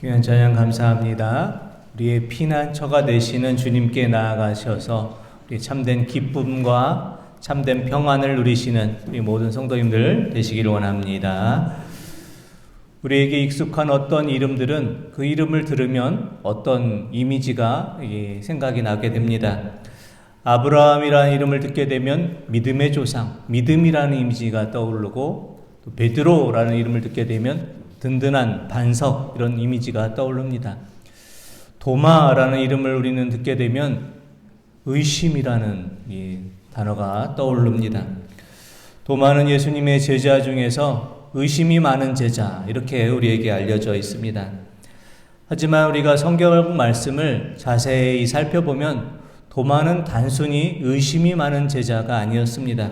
귀한 찬양 감사합니다. 우리의 피난처가 되시는 주님께 나아가셔서 우리 참된 기쁨과 참된 평안을 누리시는 우리 모든 성도님들 되시기를 원합니다. 우리에게 익숙한 어떤 이름들은 그 이름을 들으면 어떤 이미지가 생각이 나게 됩니다. 아브라함이라는 이름을 듣게 되면 믿음의 조상, 믿음이라는 이미지가 떠오르고, 또 베드로라는 이름을 듣게 되면 든든한 반석, 이런 이미지가 떠오릅니다. 도마라는 이름을 우리는 듣게 되면 의심이라는 이 단어가 떠오릅니다. 도마는 예수님의 제자 중에서 의심이 많은 제자, 이렇게 우리에게 알려져 있습니다. 하지만 우리가 성경 말씀을 자세히 살펴보면 도마는 단순히 의심이 많은 제자가 아니었습니다.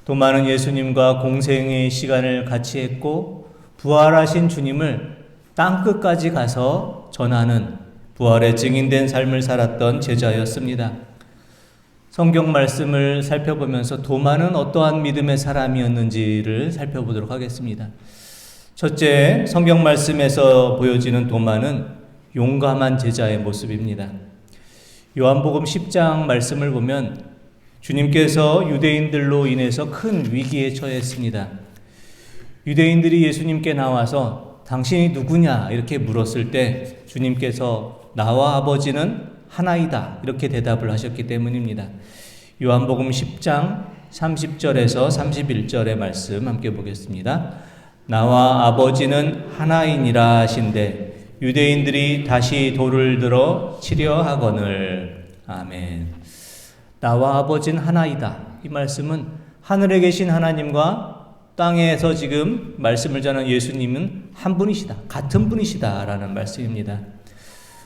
도마는 예수님과 공생의 시간을 같이 했고, 부활하신 주님을 땅끝까지 가서 전하는 부활의 증인된 삶을 살았던 제자였습니다. 성경 말씀을 살펴보면서 도마는 어떠한 믿음의 사람이었는지를 살펴보도록 하겠습니다. 첫째, 성경 말씀에서 보여지는 도마는 용감한 제자의 모습입니다. 요한복음 10장 말씀을 보면 주님께서 유대인들로 인해서 큰 위기에 처했습니다. 유대인들이 예수님께 나와서 당신이 누구냐 이렇게 물었을 때 주님께서 나와 아버지는 하나이다 이렇게 대답을 하셨기 때문입니다. 요한복음 10장 30절에서 31절의 말씀 함께 보겠습니다. 나와 아버지는 하나이니라 하신대 유대인들이 다시 돌을 들어 치려 하거늘. 아멘. 나와 아버지는 하나이다. 이 말씀은 하늘에 계신 하나님과 땅에서 지금 말씀을 전하는 예수님은 한 분이시다, 같은 분이시다 라는 말씀입니다.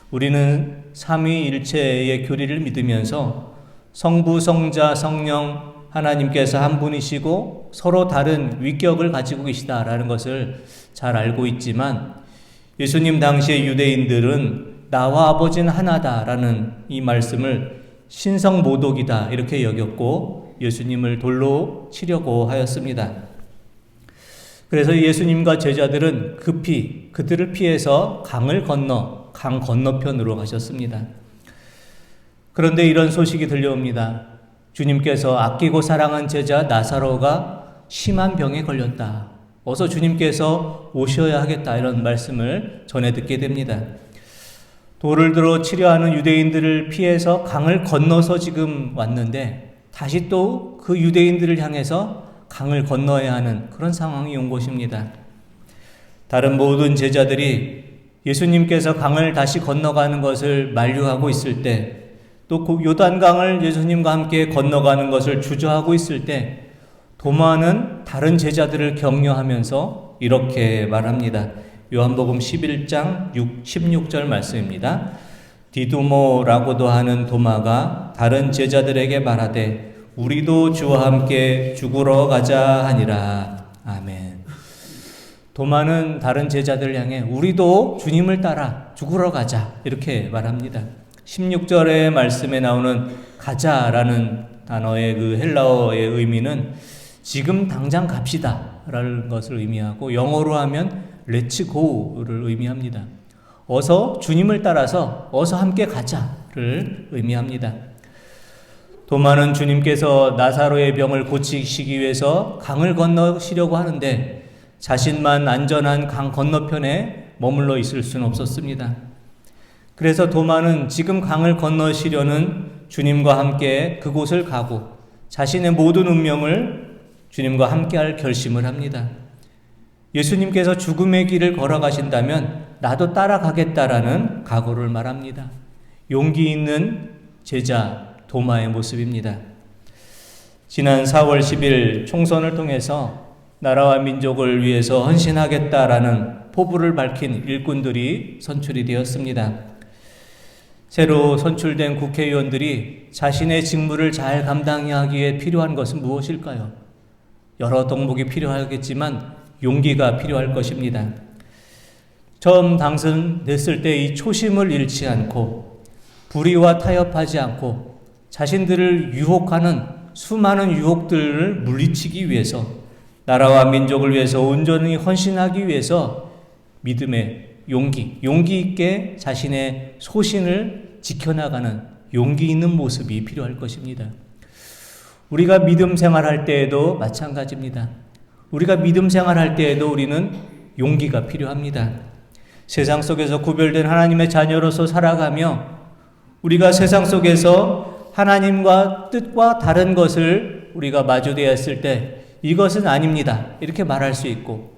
우리는 삼위일체의 교리를 믿으면서 성부, 성자, 성령 하나님께서 한 분이시고 서로 다른 위격을 가지고 계시다라는 것을 잘 알고 있지만, 예수님 당시의 유대인들은 나와 아버지는 하나다라는 이 말씀을 신성모독이다 이렇게 여겼고 예수님을 돌로 치려고 하였습니다. 그래서 예수님과 제자들은 급히 그들을 피해서 강을 건너 강 건너편으로 가셨습니다. 그런데 이런 소식이 들려옵니다. 주님께서 아끼고 사랑한 제자 나사로가 심한 병에 걸렸다. 어서 주님께서 오셔야 하겠다 이런 말씀을 전해 듣게 됩니다. 돌을 들어 치려하는 유대인들을 피해서 강을 건너서 지금 왔는데 다시 또 그 유대인들을 향해서 강을 건너야 하는 그런 상황이 온 것입니다. 다른 모든 제자들이 예수님께서 강을 다시 건너가는 것을 만류하고 있을 때, 또 요단강을 예수님과 함께 건너가는 것을 주저하고 있을 때, 도마는 다른 제자들을 격려하면서 이렇게 말합니다. 요한복음 11장 16절 말씀입니다. 디두모라고도 하는 도마가 다른 제자들에게 말하되 우리도 주와 함께 죽으러 가자 하니라. 아멘. 도마는 다른 제자들을 향해 우리도 주님을 따라 죽으러 가자 이렇게 말합니다. 16절의 말씀에 나오는 가자라는 단어의 그 헬라어의 의미는 지금 당장 갑시다 라는 것을 의미하고, 영어로 하면 Let's go를 의미합니다. 어서 주님을 따라서 어서 함께 가자를 의미합니다. 도마는 주님께서 나사로의 병을 고치시기 위해서 강을 건너시려고 하는데 자신만 안전한 강 건너편에 머물러 있을 수는 없었습니다. 그래서 도마는 지금 강을 건너시려는 주님과 함께 그곳을 가고 자신의 모든 운명을 주님과 함께할 결심을 합니다. 예수님께서 죽음의 길을 걸어가신다면 나도 따라가겠다라는 각오를 말합니다. 용기 있는 제자 도마의 모습입니다. 지난 4월 10일 총선을 통해서 나라와 민족을 위해서 헌신하겠다라는 포부를 밝힌 일꾼들이 선출이 되었습니다. 새로 선출된 국회의원들이 자신의 직무를 잘 감당하기 위해 필요한 것은 무엇일까요? 여러 덕목이 필요하겠지만 용기가 필요할 것입니다. 처음 당선됐을 때 이 초심을 잃지 않고 불의와 타협하지 않고 자신들을 유혹하는 수많은 유혹들을 물리치기 위해서, 나라와 민족을 위해서 온전히 헌신하기 위해서 믿음의 용기 있게 자신의 소신을 지켜나가는 용기 있는 모습이 필요할 것입니다. 우리가 믿음 생활할 때에도 마찬가지입니다. 우리가 믿음 생활할 때에도 우리는 용기가 필요합니다. 세상 속에서 구별된 하나님의 자녀로서 살아가며 우리가 세상 속에서 하나님과 뜻과 다른 것을 우리가 마주대했을 때 이것은 아닙니다. 이렇게 말할 수 있고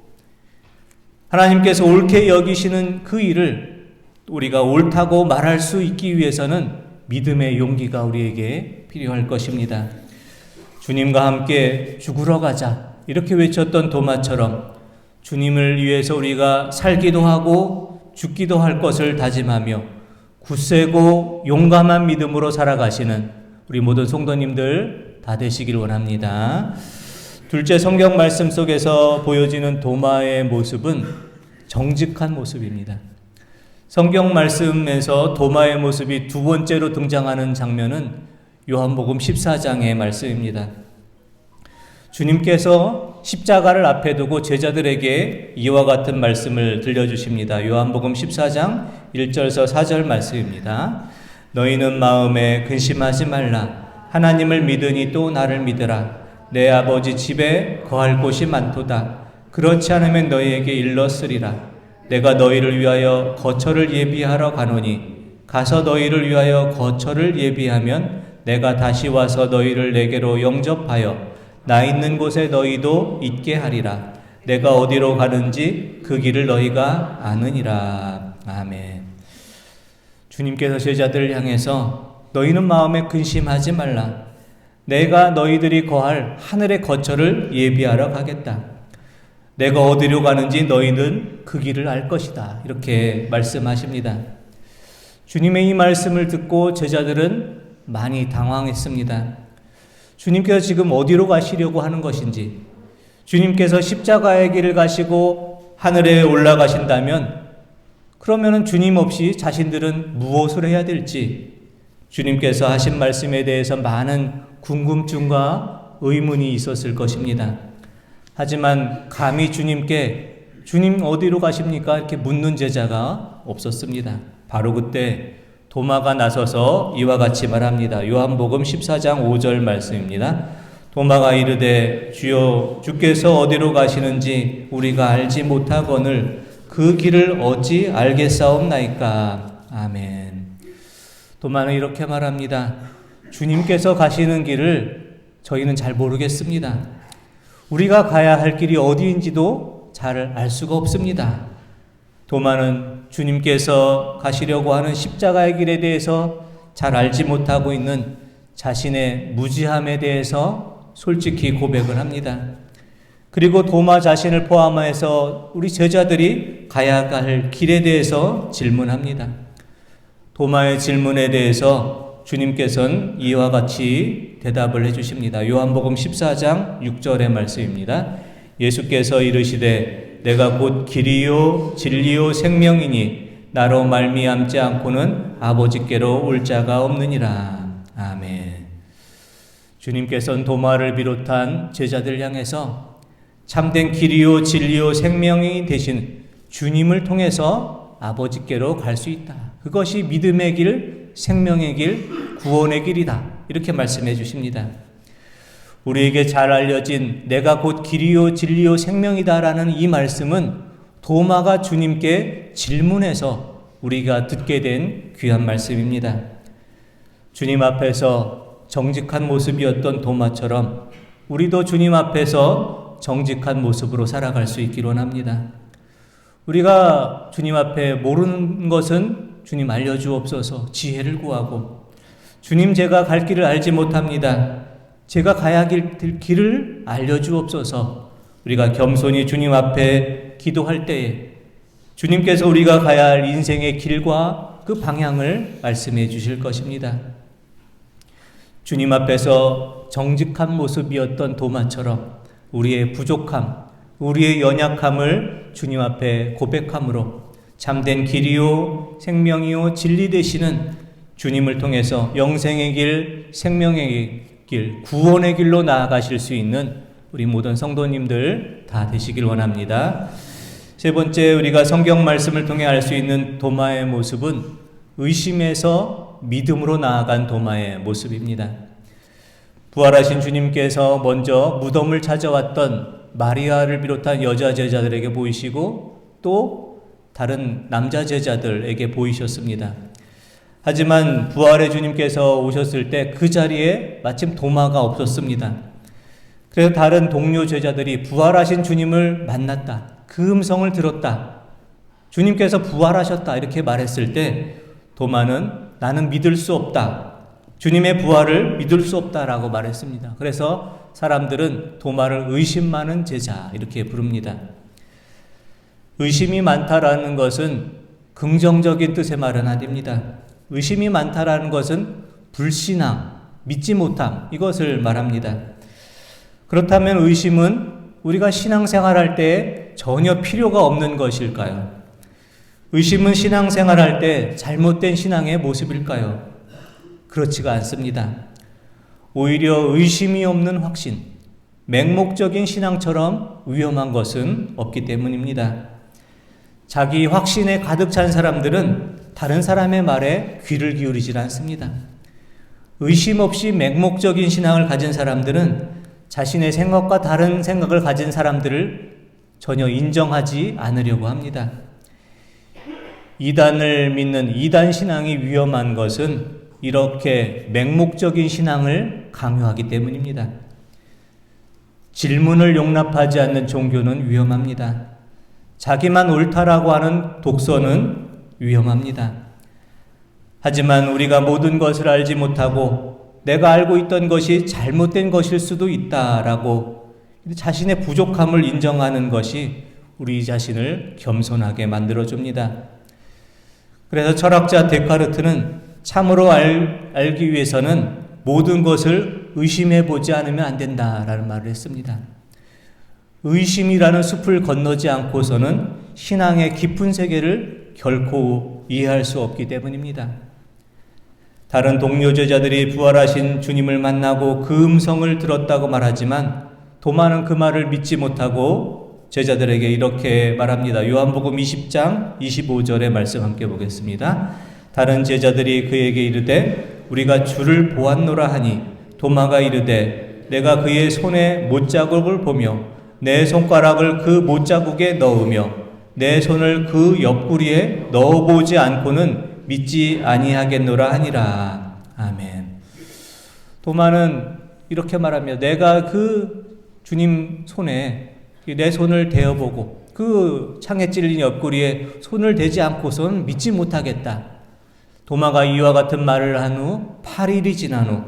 하나님께서 옳게 여기시는 그 일을 우리가 옳다고 말할 수 있기 위해서는 믿음의 용기가 우리에게 필요할 것입니다. 주님과 함께 죽으러 가자 이렇게 외쳤던 도마처럼 주님을 위해서 우리가 살기도 하고 죽기도 할 것을 다짐하며 굳세고 용감한 믿음으로 살아가시는 우리 모든 성도님들 다 되시길 원합니다. 둘째, 성경 말씀 속에서 보여지는 도마의 모습은 정직한 모습입니다. 성경 말씀에서 도마의 모습이 두 번째로 등장하는 장면은 요한복음 14장의 말씀입니다. 주님께서 십자가를 앞에 두고 제자들에게 이와 같은 말씀을 들려주십니다. 요한복음 14장 1절에서 4절 말씀입니다. 너희는 마음에 근심하지 말라. 하나님을 믿으니 또 나를 믿으라. 내 아버지 집에 거할 곳이 많도다. 그렇지 않으면 너희에게 일렀으리라. 내가 너희를 위하여 거처를 예비하러 가노니 가서 너희를 위하여 거처를 예비하면 내가 다시 와서 너희를 내게로 영접하여 나 있는 곳에 너희도 있게 하리라. 내가 어디로 가는지 그 길을 너희가 아느니라. 아멘. 주님께서 제자들을 향해서 너희는 마음에 근심하지 말라. 내가 너희들이 거할 하늘의 거처를 예비하러 가겠다. 내가 어디로 가는지 너희는 그 길을 알 것이다. 이렇게 말씀하십니다. 주님의 이 말씀을 듣고 제자들은 많이 당황했습니다. 주님께서 지금 어디로 가시려고 하는 것인지, 주님께서 십자가의 길을 가시고 하늘에 올라가신다면 그러면은 주님 없이 자신들은 무엇을 해야 될지 주님께서 하신 말씀에 대해서 많은 궁금증과 의문이 있었을 것입니다. 하지만 감히 주님께 주님 어디로 가십니까? 이렇게 묻는 제자가 없었습니다. 바로 그때 도마가 나서서 이와 같이 말합니다. 요한복음 14장 5절 말씀입니다. 도마가 이르되 주여 주께서 어디로 가시는지 우리가 알지 못하거늘 그 길을 어찌 알겠사옵나이까. 아멘. 도마는 이렇게 말합니다. 주님께서 가시는 길을 저희는 잘 모르겠습니다. 우리가 가야 할 길이 어디인지도 잘 알 수가 없습니다. 도마는 주님께서 가시려고 하는 십자가의 길에 대해서 잘 알지 못하고 있는 자신의 무지함에 대해서 솔직히 고백을 합니다. 그리고 도마 자신을 포함해서 우리 제자들이 가야 할 길에 대해서 질문합니다. 도마의 질문에 대해서 주님께서는 이와 같이 대답을 해주십니다. 요한복음 14장 6절의 말씀입니다. 예수께서 이르시되 내가 곧 길이요 진리요 생명이니 나로 말미암지 않고는 아버지께로 올 자가 없느니라. 아멘. 주님께서는 도마를 비롯한 제자들 향해서 참된 길이요 진리요 생명이 되신 주님을 통해서 아버지께로 갈 수 있다. 그것이 믿음의 길, 생명의 길, 구원의 길이다. 이렇게 말씀해 주십니다. 우리에게 잘 알려진 내가 곧 길이요 진리요 생명이다라는 이 말씀은 도마가 주님께 질문해서 우리가 듣게 된 귀한 말씀입니다. 주님 앞에서 정직한 모습이었던 도마처럼 우리도 주님 앞에서 정직한 모습으로 살아갈 수 있기를 원합니다. 우리가 주님 앞에 모르는 것은 주님 알려주옵소서 지혜를 구하고, 주님 제가 갈 길을 알지 못합니다. 제가 가야 할 길을 알려주옵소서. 우리가 겸손히 주님 앞에 기도할 때에 주님께서 우리가 가야 할 인생의 길과 그 방향을 말씀해 주실 것입니다. 주님 앞에서 정직한 모습이었던 도마처럼 우리의 부족함, 우리의 연약함을 주님 앞에 고백함으로 참된 길이요 생명이요 진리 되시는 주님을 통해서 영생의 길, 생명의 길, 구원의 길로 나아가실 수 있는 우리 모든 성도님들 다 되시길 원합니다. 세 번째, 우리가 성경 말씀을 통해 알 수 있는 도마의 모습은 의심에서 믿음으로 나아간 도마의 모습입니다. 부활하신 주님께서 먼저 무덤을 찾아왔던 마리아를 비롯한 여자 제자들에게 보이시고 또 다른 남자 제자들에게 보이셨습니다. 하지만 부활의 주님께서 오셨을 때 그 자리에 마침 도마가 없었습니다. 그래서 다른 동료 제자들이 부활하신 주님을 만났다, 그 음성을 들었다, 주님께서 부활하셨다 이렇게 말했을 때 도마는 나는 믿을 수 없다, 주님의 부활을 믿을 수 없다라고 말했습니다. 그래서 사람들은 도마를 의심 많은 제자 이렇게 부릅니다. 의심이 많다라는 것은 긍정적인 뜻의 말은 아닙니다. 의심이 많다라는 것은 불신앙, 믿지 못함, 이것을 말합니다. 그렇다면 의심은 우리가 신앙생활할 때 전혀 필요가 없는 것일까요? 의심은 신앙생활할 때 잘못된 신앙의 모습일까요? 그렇지가 않습니다. 오히려 의심이 없는 확신, 맹목적인 신앙처럼 위험한 것은 없기 때문입니다. 자기 확신에 가득 찬 사람들은 다른 사람의 말에 귀를 기울이질 않습니다. 의심 없이 맹목적인 신앙을 가진 사람들은 자신의 생각과 다른 생각을 가진 사람들을 전혀 인정하지 않으려고 합니다. 이단을 믿는 이단 신앙이 위험한 것은 이렇게 맹목적인 신앙을 강요하기 때문입니다. 질문을 용납하지 않는 종교는 위험합니다. 자기만 옳다라고 하는 독서는 위험합니다. 하지만 우리가 모든 것을 알지 못하고 내가 알고 있던 것이 잘못된 것일 수도 있다라고 자신의 부족함을 인정하는 것이 우리 자신을 겸손하게 만들어줍니다. 그래서 철학자 데카르트는 참으로 알기 위해서는 모든 것을 의심해보지 않으면 안 된다라는 말을 했습니다. 의심이라는 숲을 건너지 않고서는 신앙의 깊은 세계를 결코 이해할 수 없기 때문입니다. 다른 동료 제자들이 부활하신 주님을 만나고 그 음성을 들었다고 말하지만 도마는 그 말을 믿지 못하고 제자들에게 이렇게 말합니다. 요한복음 20장 25절의 말씀 함께 보겠습니다. 다른 제자들이 그에게 이르되 우리가 주를 보았노라 하니 도마가 이르되 내가 그의 손에 못자국을 보며 내 손가락을 그 못자국에 넣으며 내 손을 그 옆구리에 넣어보지 않고는 믿지 아니하겠노라 하니라. 아멘. 도마는 이렇게 말하며 내가 그 주님 손에 내 손을 대어보고 그 창에 찔린 옆구리에 손을 대지 않고서는 믿지 못하겠다. 도마가 이와 같은 말을 한 후 8일이 지난 후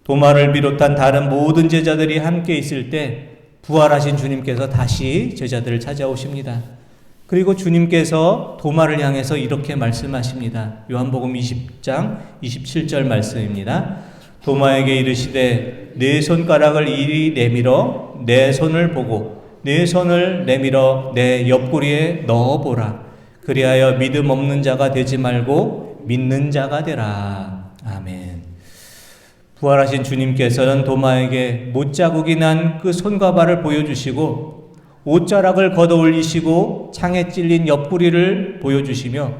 도마를 비롯한 다른 모든 제자들이 함께 있을 때 부활하신 주님께서 다시 제자들을 찾아오십니다. 그리고 주님께서 도마를 향해서 이렇게 말씀하십니다. 요한복음 20장 27절 말씀입니다. 도마에게 이르시되 내 손가락을 이리 내밀어 내 손을 보고 내 손을 내밀어 내 옆구리에 넣어보라. 그리하여 믿음 없는 자가 되지 말고 믿는 자가 되라. 아멘. 부활하신 주님께서는 도마에게 못자국이 난 그 손과 발을 보여주시고 옷자락을 걷어 올리시고 창에 찔린 옆구리를 보여주시며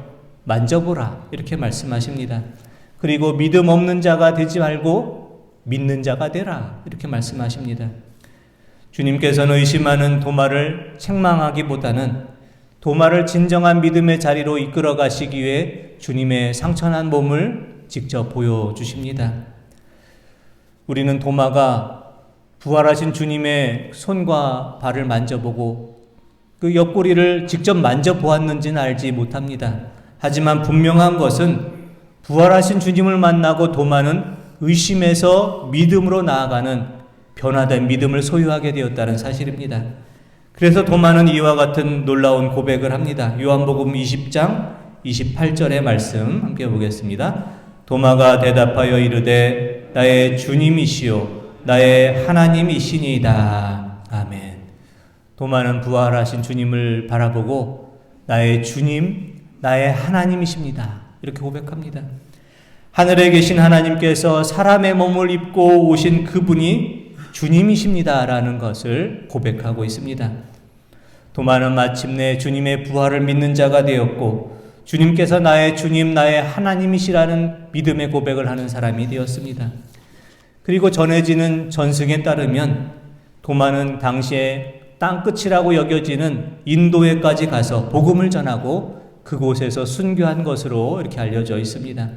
만져보라 이렇게 말씀하십니다. 그리고 믿음 없는 자가 되지 말고 믿는 자가 되라 이렇게 말씀하십니다. 주님께서는 의심하는 도마를 책망하기보다는 도마를 진정한 믿음의 자리로 이끌어 가시기 위해 주님의 상처난 몸을 직접 보여주십니다. 우리는 도마가 부활하신 주님의 손과 발을 만져보고 그 옆구리를 직접 만져보았는지는 알지 못합니다. 하지만 분명한 것은 부활하신 주님을 만나고 도마는 의심에서 믿음으로 나아가는 변화된 믿음을 소유하게 되었다는 사실입니다. 그래서 도마는 이와 같은 놀라운 고백을 합니다. 요한복음 20장 28절의 말씀 함께 보겠습니다. 도마가 대답하여 이르되 나의 주님이시요 나의 하나님이시니이다. 아멘. 도마는 부활하신 주님을 바라보고 나의 주님, 나의 하나님이십니다. 이렇게 고백합니다. 하늘에 계신 하나님께서 사람의 몸을 입고 오신 그분이 주님이십니다라는 것을 고백하고 있습니다. 도마는 마침내 주님의 부활을 믿는 자가 되었고 주님께서 나의 주님, 나의 하나님이시라는 믿음의 고백을 하는 사람이 되었습니다. 그리고 전해지는 전승에 따르면 도마는 당시에 땅끝이라고 여겨지는 인도에까지 가서 복음을 전하고 그곳에서 순교한 것으로 이렇게 알려져 있습니다.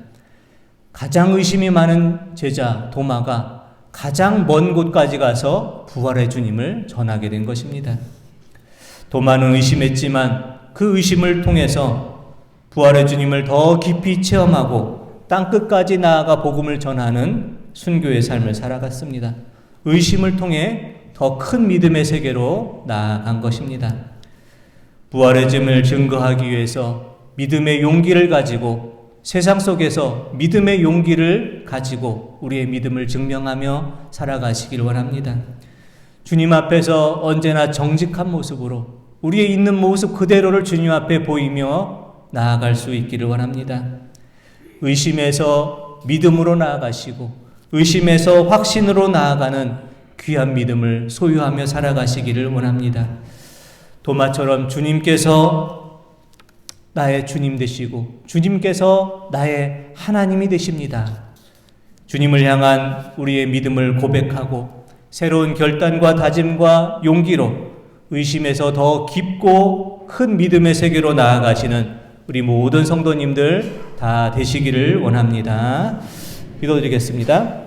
가장 의심이 많은 제자 도마가 가장 먼 곳까지 가서 부활의 주님을 전하게 된 것입니다. 도마는 의심했지만 그 의심을 통해서 부활의 주님을 더 깊이 체험하고 땅끝까지 나아가 복음을 전하는 순교의 삶을 살아갔습니다. 의심을 통해 더 큰 믿음의 세계로 나아간 것입니다. 부활의 주님을 증거하기 위해서 믿음의 용기를 가지고 세상 속에서 믿음의 용기를 가지고 우리의 믿음을 증명하며 살아가시길 원합니다. 주님 앞에서 언제나 정직한 모습으로 우리의 있는 모습 그대로를 주님 앞에 보이며 나아갈 수 있기를 원합니다. 의심에서 믿음으로 나아가시고 의심에서 확신으로 나아가는 귀한 믿음을 소유하며 살아가시기를 원합니다. 도마처럼 주님께서 나의 주님 되시고 주님께서 나의 하나님이 되십니다. 주님을 향한 우리의 믿음을 고백하고 새로운 결단과 다짐과 용기로 의심에서 더 깊고 큰 믿음의 세계로 나아가시는 우리 모든 성도님들 다 되시기를 원합니다. 기도드리겠습니다.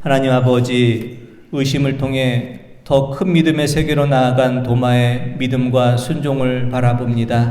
하나님 아버지, 의심을 통해 더 큰 믿음의 세계로 나아간 도마의 믿음과 순종을 바라봅니다.